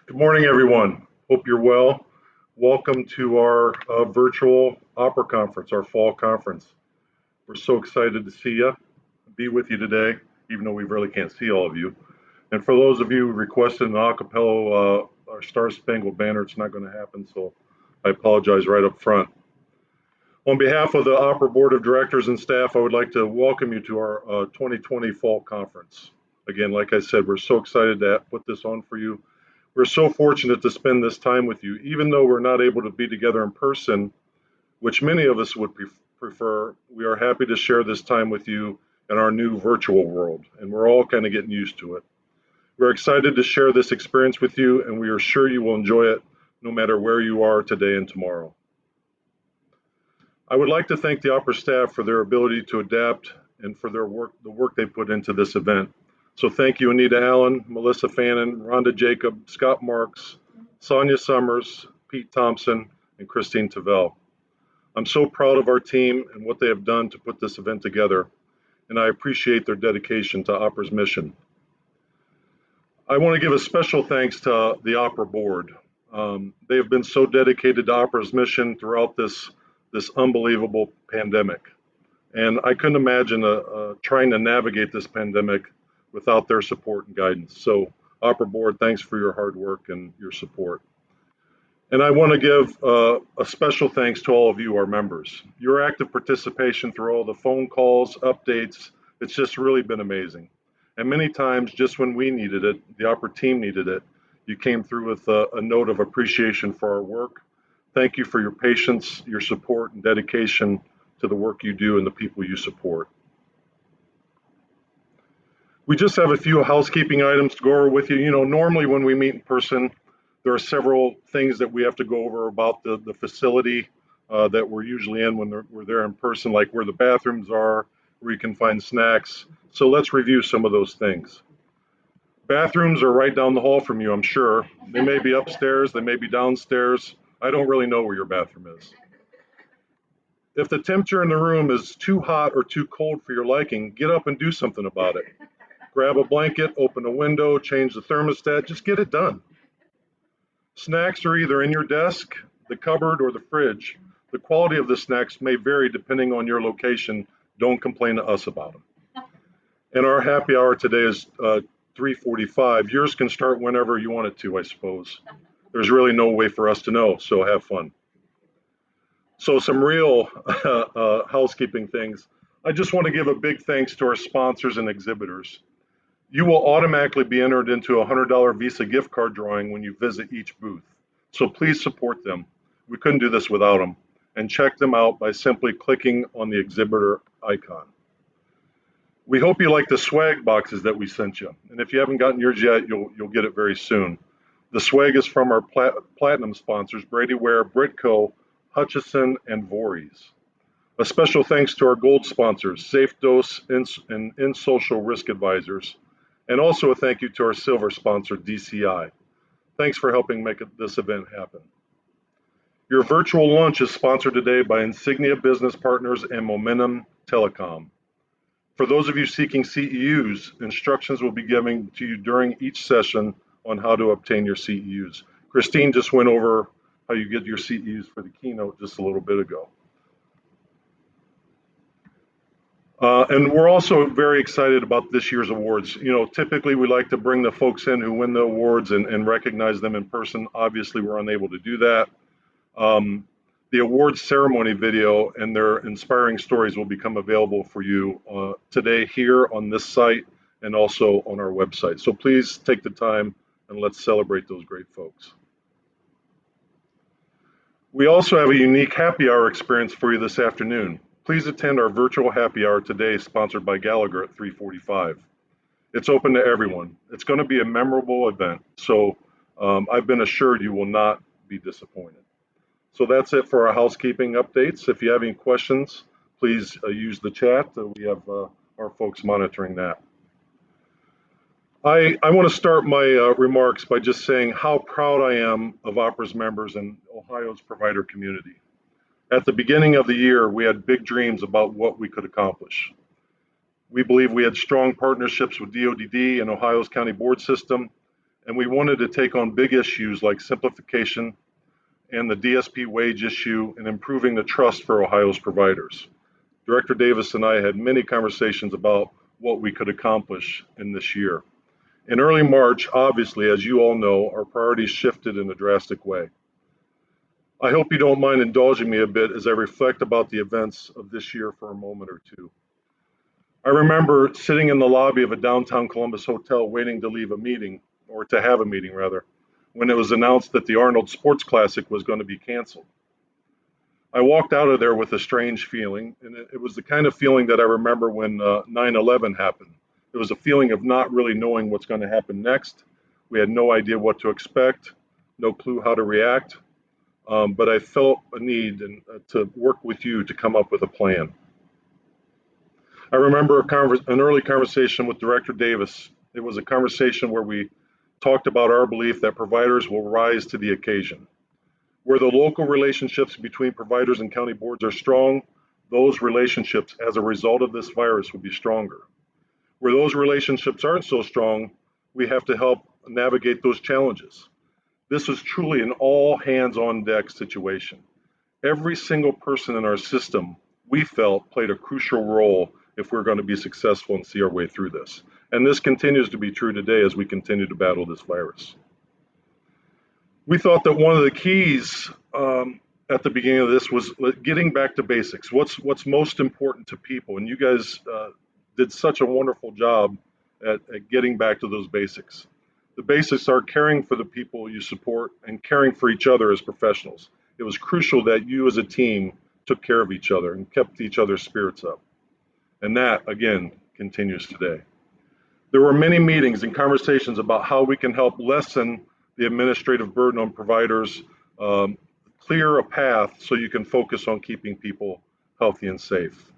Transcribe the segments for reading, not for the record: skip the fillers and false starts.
Good morning, everyone. Hope you're well. Welcome to our virtual opera conference, our fall conference. We're so excited to see you, be with you today, even though we really can't see all of you. And for those of you who requested an acapella, our Star Spangled Banner, it's not going to happen, so I apologize right up front. On behalf of the Opera Board of Directors and staff, I would like to welcome you to our 2020 Fall Conference. Again, like I said, we're so excited to put this on for you. We're so fortunate to spend this time with you, even though we're not able to be together in person, which many of us would prefer. We are happy to share this time with you in our new virtual world, and we're all kind of getting used to it. We're excited to share this experience with you, and we are sure you will enjoy it no matter where you are today and tomorrow. I would like to thank the opera staff for their ability to adapt and for the work they put into this event. So thank you, Anita Allen, Melissa Fannin, Rhonda Jacob, Scott Marks, Sonia Summers, Pete Thompson, and Christine Tavel. I'm so proud of our team and what they have done to put this event together, and I appreciate their dedication to Opera's mission. I want to give a special thanks to the Opera Board. They have been so dedicated to Opera's mission throughout this unbelievable pandemic. And I couldn't imagine trying to navigate this pandemic without their support and guidance. So, Opera Board, thanks for your hard work and your support. And I want to give a special thanks to all of you, our members. Your active participation through all the phone calls, updates, it's just really been amazing. And many times, just when we needed it, the Opera team needed it, you came through with a note of appreciation for our work. Thank you for your patience, your support, and dedication to the work you do and the people you support. We just have a few housekeeping items to go over with you. You know, normally when we meet in person, there are several things that we have to go over about the facility that we're usually in when we're there in person, like where the bathrooms are, where you can find snacks. So let's review some of those things. Bathrooms are right down the hall from you, I'm sure. They may be upstairs, they may be downstairs. I don't really know where your bathroom is. If the temperature in the room is too hot or too cold for your liking, get up and do something about it. Grab a blanket, open a window, change the thermostat, just get it done. Snacks are either in your desk, the cupboard, or the fridge. The quality of the snacks may vary depending on your location. Don't complain to us about them. And our happy hour today is 3:45. Yours can start whenever you want it to, I suppose. There's really no way for us to know, so have fun. So some real housekeeping things. I just want to give a big thanks to our sponsors and exhibitors. You will automatically be entered into a $100 Visa gift card drawing when you visit each booth. So please support them. We couldn't do this without them. And check them out by simply clicking on the exhibitor icon. We hope you like the swag boxes that we sent you. And if you haven't gotten yours yet, you'll get it very soon. The swag is from our platinum sponsors, Brady Ware, Britco, Hutchison, and Voorhees. A special thanks to our gold sponsors, Safe Dose and In Social Risk Advisors, and also a thank you to our silver sponsor, DCI. Thanks for helping make this event happen. Your virtual lunch is sponsored today by Insignia Business Partners and Momentum Telecom. For those of you seeking CEUs, instructions will be given to you during each session on how to obtain your CEUs. Christine just went over how you get your CEUs for the keynote just a little bit ago. And we're also very excited about this year's awards. You know, typically we like to bring the folks in who win the awards and recognize them in person. Obviously, we're unable to do that. The awards ceremony video and their inspiring stories will become available for you today here on this site and also on our website. So please take the time and let's celebrate those great folks. We also have a unique happy hour experience for you this afternoon. Please attend our virtual happy hour today, sponsored by Gallagher at 3:45. It's open to everyone. It's going to be a memorable event, so I've been assured you will not be disappointed. So that's it for our housekeeping updates. If you have any questions, please use the chat. We have our folks monitoring that. I want to start my remarks by just saying how proud I am of Opera's members and Ohio's provider community. At the beginning of the year, we had big dreams about what we could accomplish. We believe we had strong partnerships with DODD and Ohio's county board system, and we wanted to take on big issues like simplification and the DSP wage issue and improving the trust for Ohio's providers. Director Davis and I had many conversations about what we could accomplish in this year. In early March, obviously, as you all know, our priorities shifted in a drastic way. I hope you don't mind indulging me a bit as I reflect about the events of this year for a moment or two. I remember sitting in the lobby of a downtown Columbus hotel waiting to leave a meeting, or to have a meeting rather, when it was announced that the Arnold Sports Classic was going to be canceled. I walked out of there with a strange feeling, and it was the kind of feeling that I remember when 9/11 happened. It was a feeling of not really knowing what's going to happen next. We had no idea what to expect, no clue how to react, but I felt a need to work with you to come up with a plan. I remember an early conversation with Director Davis. It was a conversation where we talked about our belief that providers will rise to the occasion. Where the local relationships between providers and county boards are strong, those relationships as a result of this virus will be stronger. Where those relationships aren't so strong, we have to help navigate those challenges. This was truly an all hands on deck situation. Every single person in our system, we felt, played a crucial role if we're going to be successful and see our way through this. And this continues to be true today as we continue to battle this virus. We thought that one of the keys at the beginning of this was getting back to basics. What's most important to people? And you guys did such a wonderful job at getting back to those basics. The basics are caring for the people you support and caring for each other as professionals. It was crucial that you as a team took care of each other and kept each other's spirits up. And that, again, continues today. There were many meetings and conversations about how we can help lessen the administrative burden on providers, clear a path so you can focus on keeping people healthy and safe.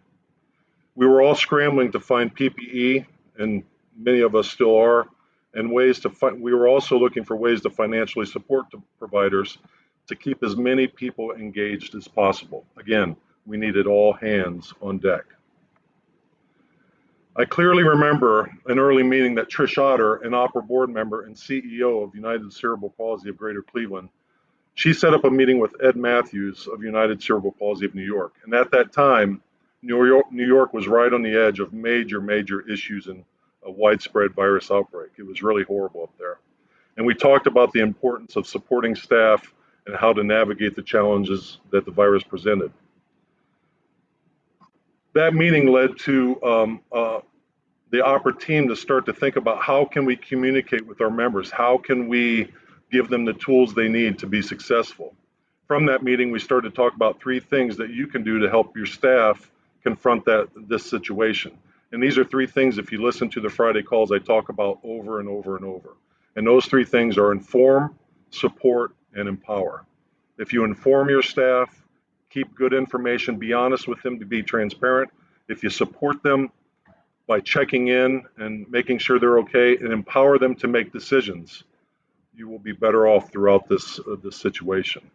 We were all scrambling to find PPE, and many of us still are, and we were also looking for ways to financially support the providers to keep as many people engaged as possible. Again, we needed all hands on deck. I clearly remember an early meeting that Trish Otter, an OPRA board member and CEO of United Cerebral Palsy of Greater Cleveland, she set up a meeting with Ed Matthews of United Cerebral Palsy of New York. And at that time, New York was right on the edge of major issues and a widespread virus outbreak. It was really horrible up there. And we talked about the importance of supporting staff and how to navigate the challenges that the virus presented. That meeting led to the OPRA team to start to think about how can we communicate with our members? How can we give them the tools they need to be successful? From that meeting, we started to talk about 3 things that you can do to help your staff confront this situation. And these are 3 things, if you listen to the Friday calls, I talk about over and over and over. And those 3 things are inform, support, and empower. If you inform your staff, keep good information, be honest with them to be transparent. If you support them by checking in and making sure they're okay and empower them to make decisions, you will be better off throughout this situation.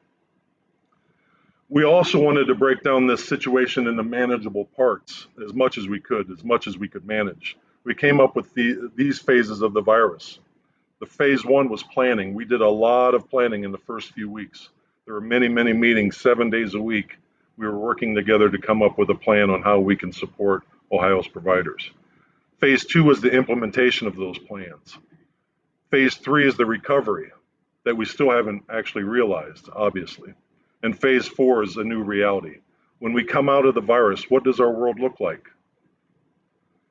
We also wanted to break down this situation into manageable parts as much as we could manage. We came up with these phases of the virus. The phase 1 was planning. We did a lot of planning in the first few weeks. There were many meetings, 7 days a week. We were working together to come up with a plan on how we can support Ohio's providers. Phase 2 was the implementation of those plans. Phase 3 is the recovery that we still haven't actually realized, obviously. And phase 4 is a new reality. When we come out of the virus, what does our world look like?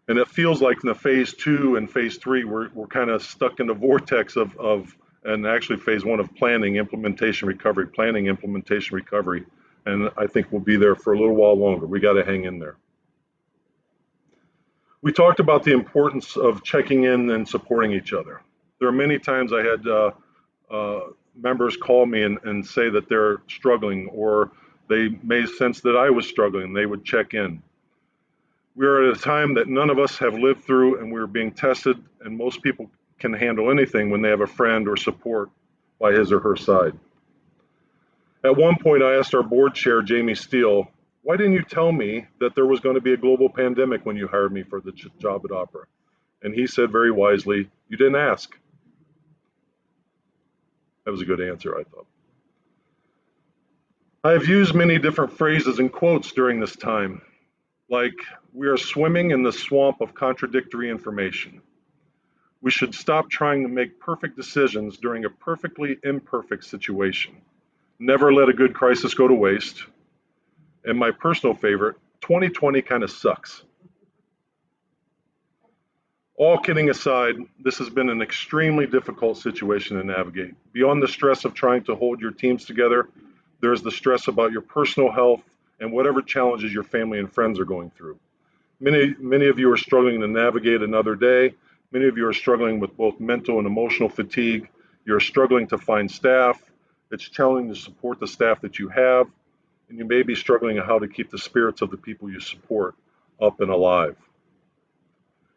And it feels like in the phase 2 and phase 3, we're kind of stuck in the vortex and actually phase 1 of planning, implementation, recovery, planning, implementation, recovery. And I think we'll be there for a little while longer. We got to hang in there. We talked about the importance of checking in and supporting each other. There are many times I had members call me and say that they're struggling, or they may sense that I was struggling. They would check in. We're at a time that none of us have lived through, and we're being tested, and most people can handle anything when they have a friend or support by his or her side. At one point, I asked our board chair, Jamie Steele, why didn't you tell me that there was going to be a global pandemic when you hired me for the job at OPRA? And he said very wisely, you didn't ask. That was a good answer, I thought. I have used many different phrases and quotes during this time, like, we are swimming in the swamp of contradictory information. We should stop trying to make perfect decisions during a perfectly imperfect situation. Never let a good crisis go to waste. And my personal favorite, 2020 kind of sucks. All kidding aside, this has been an extremely difficult situation to navigate. Beyond the stress of trying to hold your teams together, there's the stress about your personal health and whatever challenges your family and friends are going through. Many of you are struggling to navigate another day. Many of you are struggling with both mental and emotional fatigue. You're struggling to find staff. It's challenging to support the staff that you have, and you may be struggling on how to keep the spirits of the people you support up and alive.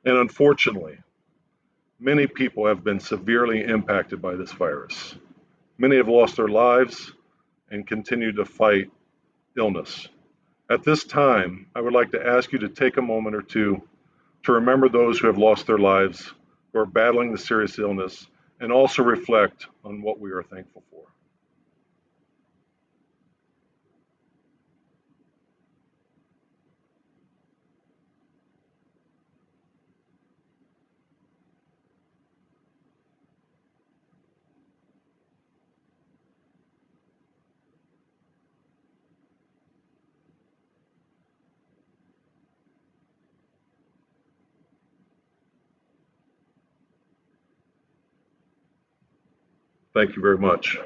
And unfortunately, many people have been severely impacted by this virus. Many have lost their lives and continue to fight illness. At this time, I would like to ask you to take a moment or two to remember those who have lost their lives, who are battling the serious illness, and also reflect on what we are thankful for. Thank you very much.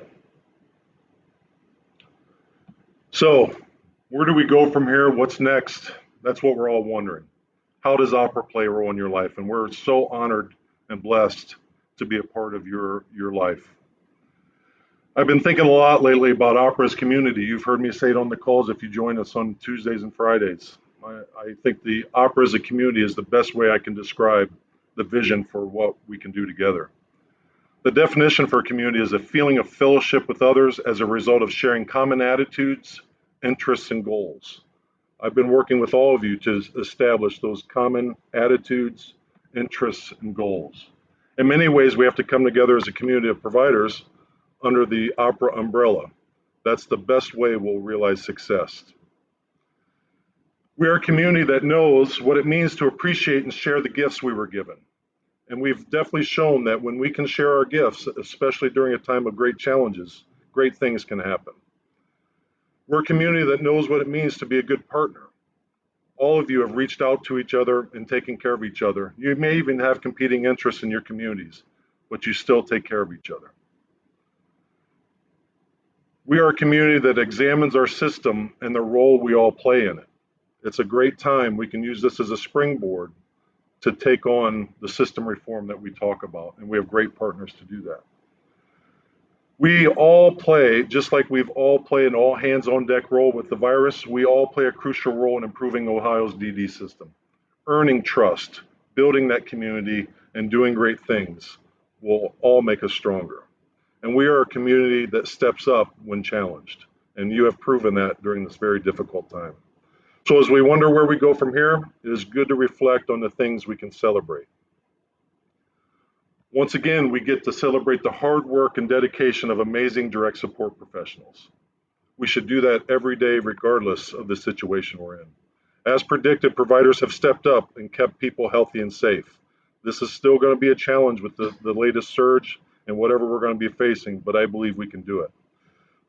So, where do we go from here? What's next? That's what we're all wondering. How does opera play a role in your life? And we're so honored and blessed to be a part of your life. I've been thinking a lot lately about opera's community. You've heard me say it on the calls if you join us on Tuesdays and Fridays. I think the opera as a community is the best way I can describe the vision for what we can do together. The definition for a community is a feeling of fellowship with others as a result of sharing common attitudes, interests, and goals. I've been working with all of you to establish those common attitudes, interests, and goals. In many ways, we have to come together as a community of providers under the OPRA umbrella. That's the best way we'll realize success. We are a community that knows what it means to appreciate and share the gifts we were given. And we've definitely shown that when we can share our gifts, especially during a time of great challenges, great things can happen. We're a community that knows what it means to be a good partner. All of you have reached out to each other and taken care of each other. You may even have competing interests in your communities, but you still take care of each other. We are a community that examines our system and the role we all play in it. It's a great time. We can use this as a springboard to take on the system reform that we talk about, and we have great partners to do that. We all play, just like we've all played an all hands on deck role with the virus, we all play a crucial role in improving Ohio's DD system. Earning trust, building that community, and doing great things will all make us stronger. And we are a community that steps up when challenged, and you have proven that during this very difficult time. So as we wonder where we go from here, it is good to reflect on the things we can celebrate. Once again, we get to celebrate the hard work and dedication of amazing direct support professionals. We should do that every day, regardless of the situation we're in. As predicted, providers have stepped up and kept people healthy and safe. This is still going to be a challenge with the latest surge and whatever we're going to be facing, but I believe we can do it.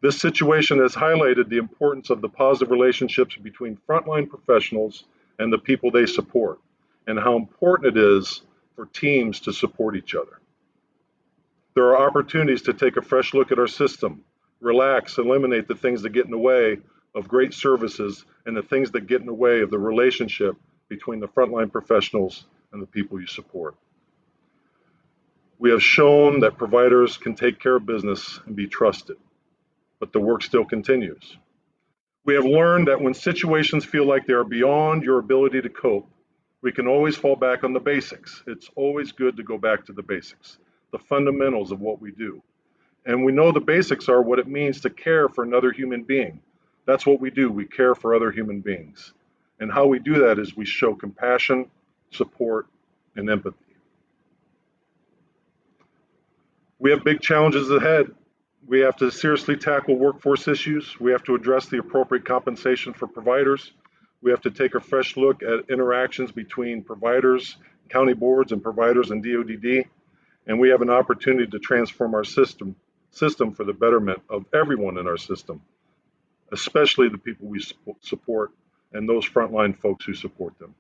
This situation has highlighted the importance of the positive relationships between frontline professionals and the people they support, and how important it is for teams to support each other. There are opportunities to take a fresh look at our system, relax, eliminate the things that get in the way of great services and the things that get in the way of the relationship between the frontline professionals and the people you support. We have shown that providers can take care of business and be trusted, but the work still continues. We have learned that when situations feel like they are beyond your ability to cope, we can always fall back on the basics. It's always good to go back to the basics, the fundamentals of what we do. And we know the basics are what it means to care for another human being. That's what we do. We care for other human beings. And how we do that is we show compassion, support, and empathy. We have big challenges ahead. We have to seriously tackle workforce issues. We have to address the appropriate compensation for providers. We have to take a fresh look at interactions between providers, county boards, and providers and DODD. And we have an opportunity to transform our system for the betterment of everyone in our system, especially the people we support and those frontline folks who support them.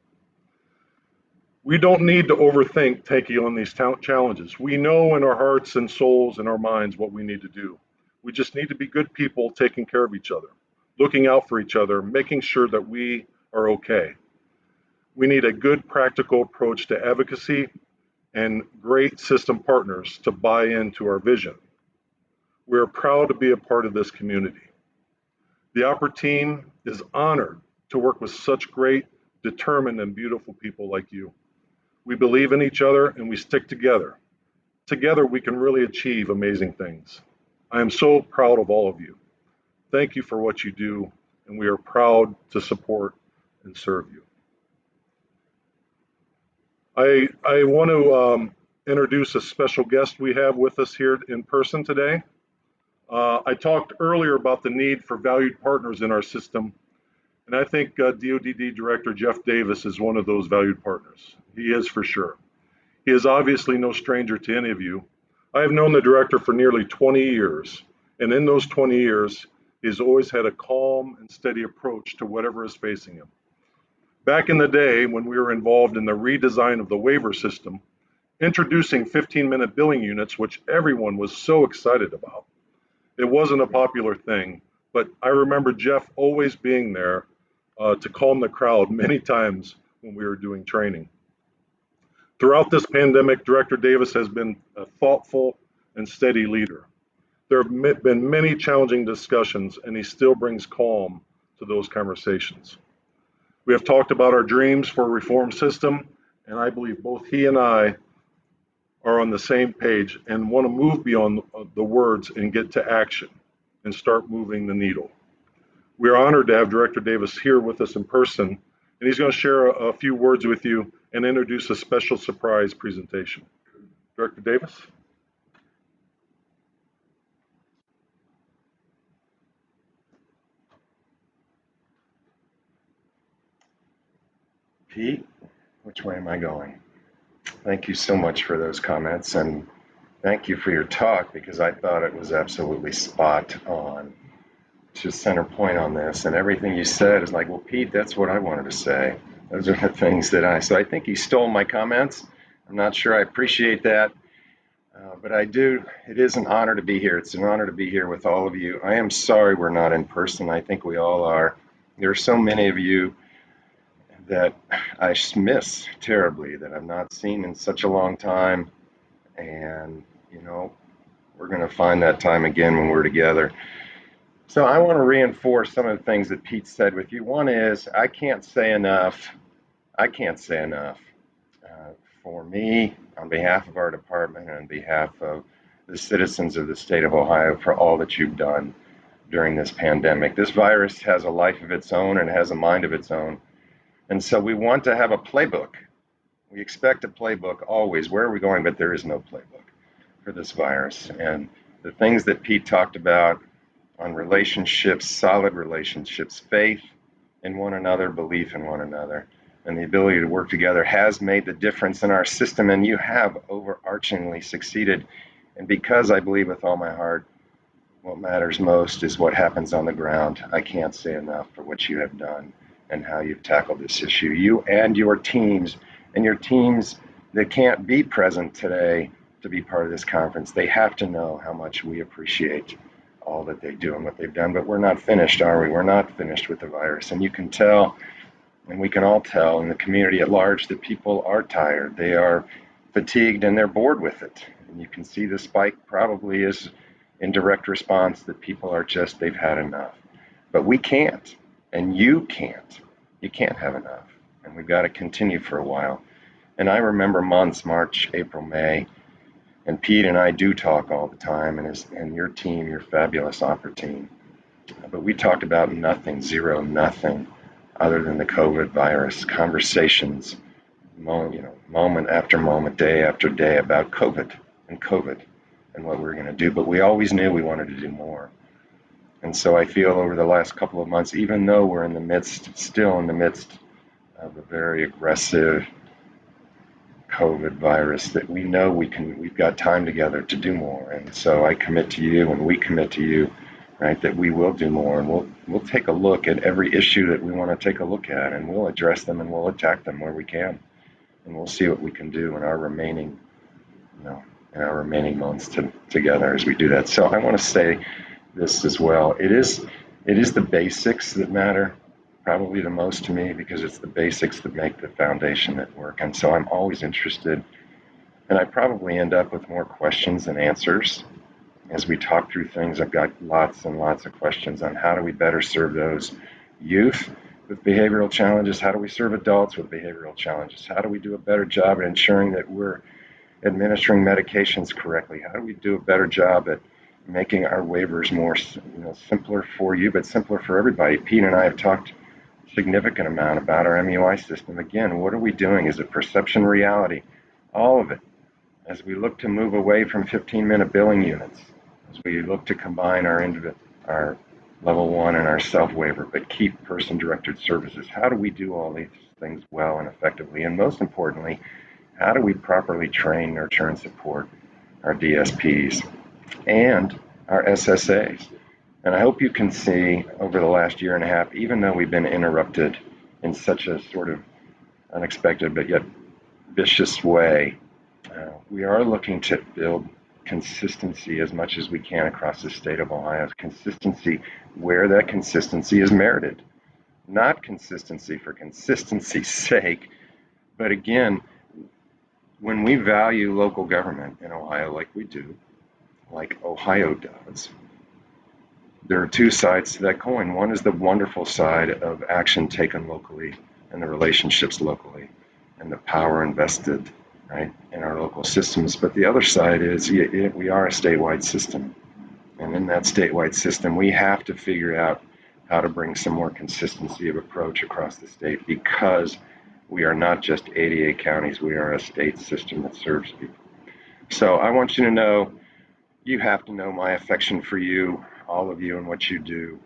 We don't need to overthink taking on these challenges. We know in our hearts and souls and our minds what we need to do. We just need to be good people taking care of each other, looking out for each other, making sure that we are okay. We need a good practical approach to advocacy and great system partners to buy into our vision. We are proud to be a part of this community. The OPRA team is honored to work with such great, determined, and beautiful people like you. We believe in each other and we stick together. Together we can really achieve amazing things. I am so proud of all of you. Thank you for what you do, and we are proud to support and serve you. I want to introduce a special guest we have with us here in person today. I talked earlier about the need for valued partners in our system, and I think DODD Director Jeff Davis is one of those valued partners. He is for sure. He is obviously no stranger to any of you. I have known the director for nearly 20 years, and in those 20 years, he's always had a calm and steady approach to whatever is facing him. Back in the day when we were involved in the redesign of the waiver system, introducing 15-minute billing units, which everyone was so excited about, it wasn't a popular thing, but I remember Jeff always being there to calm the crowd many times when we were doing training. Throughout this pandemic, Director Davis has been a thoughtful and steady leader. There have been many challenging discussions, and he still brings calm to those conversations. We have talked about our dreams for a reform system, and I believe both he and I are on the same page and want to move beyond the words and get to action and start moving the needle. We are honored to have Director Davis here with us in person, and he's going to share a few words with you and introduce a special surprise presentation. Director Davis? Pete, which way am I going? Thank you so much for those comments, and thank you for your talk, because I thought it was absolutely spot on to center point on this, and everything you said is like, well, Pete, that's what I wanted to say. Those are the things that so I think you stole my comments. I'm not sure I appreciate that, but I do. It is an honor to be here. It's an honor to be here with all of you. I am sorry we're not in person. I think we all are. There are so many of you that I miss terribly, that I've not seen in such a long time, and we're going to find that time again when we're together. So I want to reinforce some of the things that Pete said with you. One is, I can't say enough for me, on behalf of our department and on behalf of the citizens of the state of Ohio, for all that you've done during this pandemic. This virus has a life of its own and has a mind of its own. And so we want to have a playbook. We expect a playbook always. Where are we going? But there is no playbook for this virus. And the things that Pete talked about on relationships, solid relationships, faith in one another, belief in one another, and the ability to work together has made the difference in our system, and you have overarchingly succeeded. And because I believe with all my heart, what matters most is what happens on the ground. I can't say enough for what you have done and how you've tackled this issue. You and your teams that can't be present today to be part of this conference, they have to know how much we appreciate all that they do and what they've done. But we're not finished, are we? We're not finished with the virus. And you can tell, and we can all tell in the community at large, that people are tired. They are fatigued and they're bored with it. And you can see the spike probably is in direct response that people are just, they've had enough. But we can't, and you can't. You can't have enough. And we've got to continue for a while. And I remember months, March, April, May, and Pete and I do talk all the time, and your team, your fabulous OPRA team. But we talked about nothing, zero, nothing, other than the COVID virus. Conversations, moment after moment, day after day, about COVID and and what we were going to do, but we always knew we wanted to do more. And so I feel over the last couple of months, even though we're still in the midst of a very aggressive COVID virus, that we know we've got time together to do more. And so I commit to you, and we commit to you, right, that we will do more, and we'll take a look at every issue that we want to take a look at, and we'll address them and we'll attack them where we can, and we'll see what we can do in our remaining, months together as we do that. So I want to say this as well. It is the basics that matter probably the most to me, because it's the basics that make the foundation that work. And so I'm always interested, and I probably end up with more questions than answers as we talk through things. I've got lots and lots of questions on how do we better serve those youth with behavioral challenges? How do we serve adults with behavioral challenges? How do we do a better job at ensuring that we're administering medications correctly? How do we do a better job at making our waivers more, simpler for you, but simpler for everybody? Pete and I have talked a significant amount about our MUI system. Again, what are we doing? Is it perception, reality? All of it. As we look to move away from 15-minute billing units, as we look to combine our level 1 and our self-waiver, but keep person-directed services, how do we do all these things well and effectively? And most importantly, how do we properly train, nurture, and support our DSPs and our SSAs? And I hope you can see over the last year and a half, even though we've been interrupted in such a sort of unexpected but yet vicious way, we are looking to build consistency as much as we can across the state of Ohio. Consistency where that consistency is merited, not consistency for consistency's sake, but again, when we value local government in Ohio like we do, like Ohio does, there are two sides to that coin. One is the wonderful side of action taken locally and the relationships locally and the power invested, right, in our local systems. But the other side is we are a statewide system. And in that statewide system, we have to figure out how to bring some more consistency of approach across the state, because we are not just 88 counties. We are a state system that serves people. So I want you to know, you have to know my affection for you, all of you, and what you do,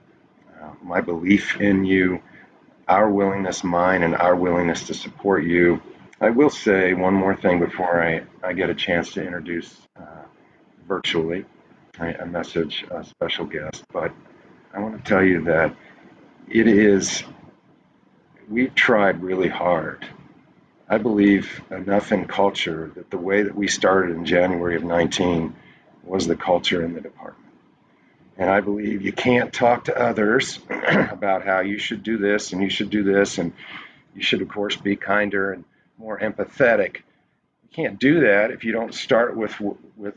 my belief in you, our willingness, mine, and our willingness to support you. I will say one more thing before I get a chance to introduce virtually a message, a special guest. But I want to tell you that we've tried really hard. I believe enough in culture that the way that we started in January of 19 was the culture in the department. And I believe you can't talk to others about how you should do this and you should do this, and you should, of course, be kinder and more empathetic. You can't do that if you don't start with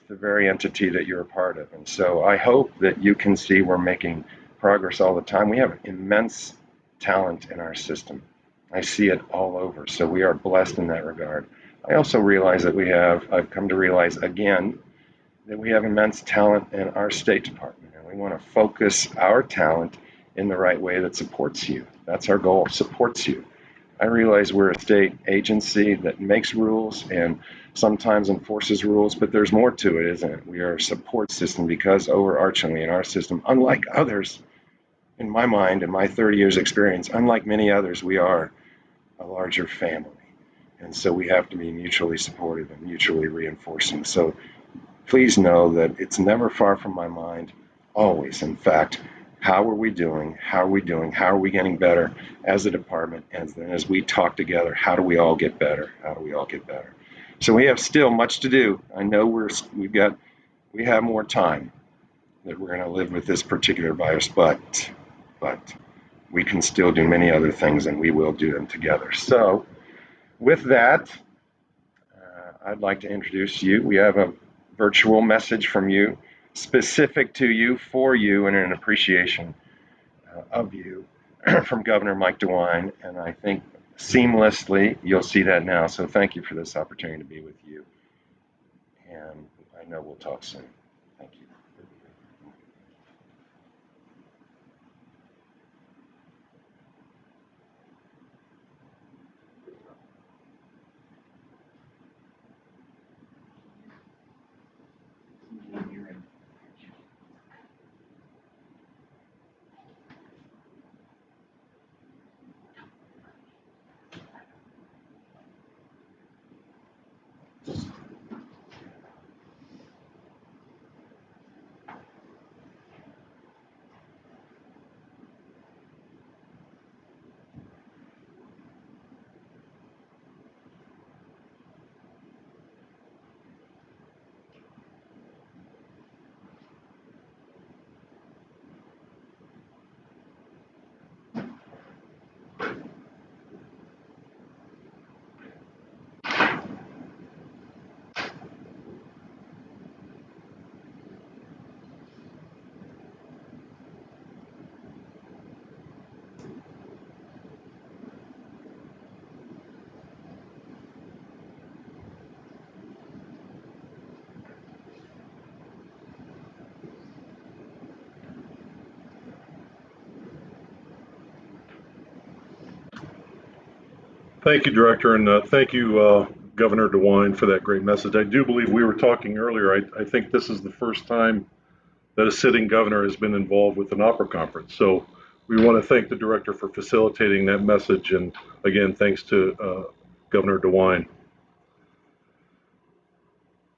the very entity that you're a part of. And so I hope that you can see we're making progress all the time. We have immense talent in our system. I see it all over. So we are blessed in that regard. I also realize that I've come to realize again, that we have immense talent in our State Department, and we want to focus our talent in the right way that supports you. That's our goal, supports you. I realize we're a state agency that makes rules and sometimes enforces rules, but there's more to it, isn't it? We are a support system because overarchingly in our system, unlike others, in my mind, in my 30 years experience, unlike many others, we are a larger family. And so we have to be mutually supportive and mutually reinforcing. So please know that it's never far from my mind, always. In fact, how are we doing? How are we doing? How are we getting better as a department? And then as we talk together, how do we all get better? How do we all get better? So we have still much to do. I know we have more time that we're going to live with this particular virus, but we can still do many other things, and we will do them together. So with that, I'd like to introduce you. We have a virtual message from you, specific to you, for you, and an appreciation of you from Governor Mike DeWine. And I think seamlessly, you'll see that now. So thank you for this opportunity to be with you. And I know we'll talk soon. Thank you. Thank you, Director, and thank you, Governor DeWine, for that great message. I do believe we were talking earlier. I think this is the first time that a sitting governor has been involved with an opera conference. So we want to thank the Director for facilitating that message, and again, thanks to Governor DeWine.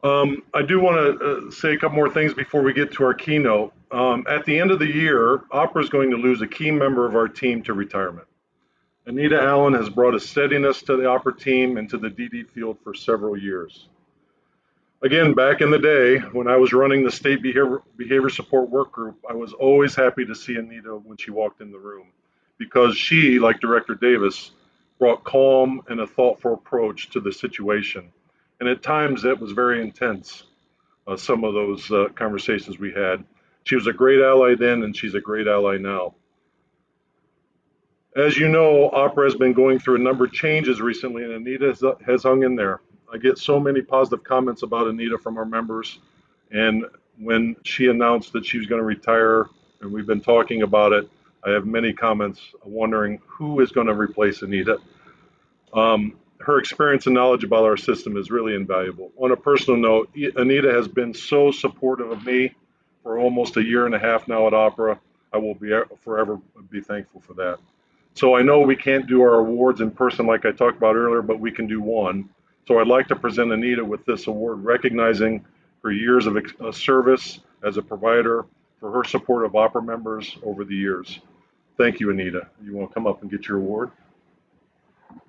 I do want to say a couple more things before we get to our keynote. At the end of the year, Opera is going to lose a key member of our team to retirement. Anita Allen has brought a steadiness to the Opera team and to the DD field for several years. Again, back in the day when I was running the State Behavior Support Work Group, I was always happy to see Anita when she walked in the room because she, like Director Davis, brought calm and a thoughtful approach to the situation. And at times that was very intense, some of those conversations we had. She was a great ally then, and she's a great ally now. As you know, Opera has been going through a number of changes recently, and Anita has hung in there. I get so many positive comments about Anita from our members, and when she announced that she was going to retire, and we've been talking about it, I have many comments wondering who is going to replace Anita. Her experience and knowledge about our system is really invaluable. On a personal note, Anita has been so supportive of me for almost a year and a half now at Opera. I will forever be thankful for that. So I know we can't do our awards in person like I talked about earlier, but we can do one. So I'd like to present Anita with this award recognizing her years of service as a provider for her support of Opera members over the years. Thank you, Anita. You want to come up and get your award? I'd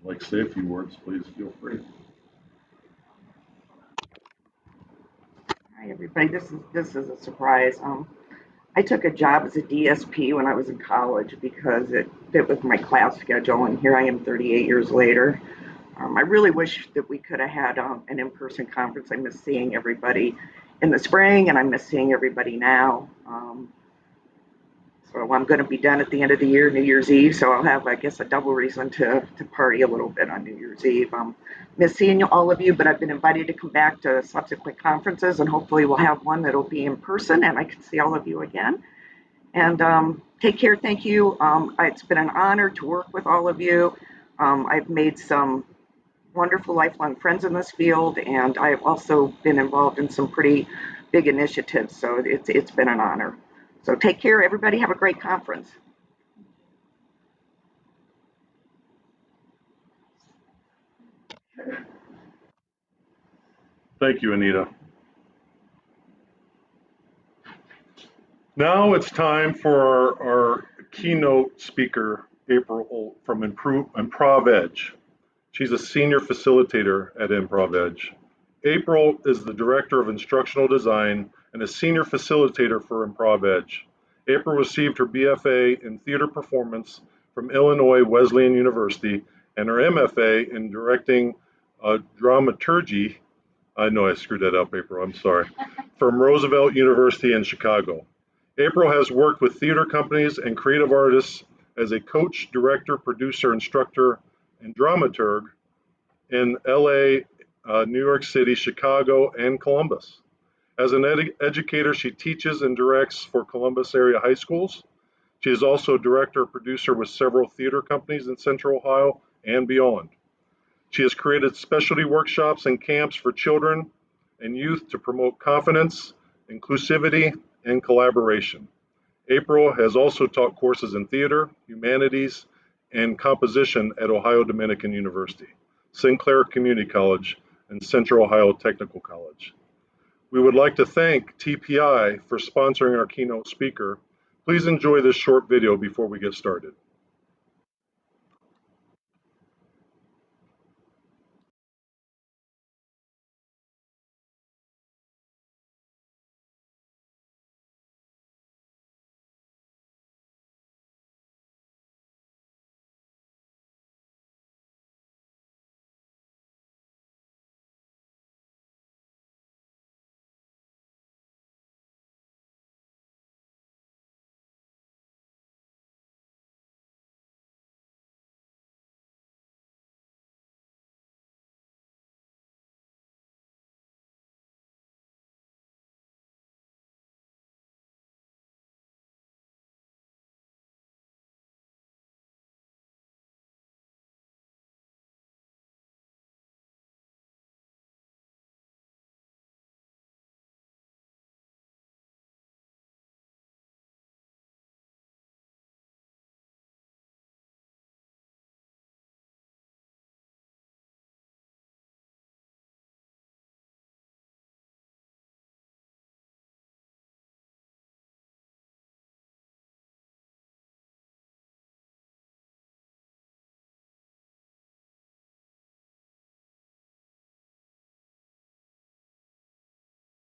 like to say a few words, please feel free. Hi, everybody. This is a surprise. I took a job as a DSP when I was in college because it fit with my class schedule, and here I am 38 years later. I really wish that we could have had an in-person conference. I miss seeing everybody in the spring, and I miss seeing everybody now. So I'm going to be done at the end of the year, New Year's Eve, so I'll have, I guess, a double reason to party a little bit on New Year's Eve. Miss seeing all of you, but I've been invited to come back to subsequent conferences, and hopefully we'll have one that'll be in person, and I can see all of you again. And take care. Thank you. It's been an honor to work with all of you. I've made some wonderful lifelong friends in this field, and I've also been involved in some pretty big initiatives, so it's been an honor. So take care, everybody. Have a great conference. Thank you, Anita. Now it's time for our keynote speaker, April from Improv Edge. She's a senior facilitator at Improv Edge. April is the director of instructional design and a senior facilitator for Improv Edge. April received her BFA in theater performance from Illinois Wesleyan University and her MFA in directing dramaturgy. I know I screwed that up, April, I'm sorry, from Roosevelt University in Chicago. April has worked with theater companies and creative artists as a coach, director, producer, instructor, and dramaturg in LA, New York City, Chicago, and Columbus. As an educator, she teaches and directs for Columbus area high schools. She is also director and producer with several theater companies in Central Ohio and beyond. She has created specialty workshops and camps for children and youth to promote confidence, inclusivity, and collaboration. April has also taught courses in theater, humanities, and composition at Ohio Dominican University, Sinclair Community College, and Central Ohio Technical College. We would like to thank TPI for sponsoring our keynote speaker. Please enjoy this short video before we get started.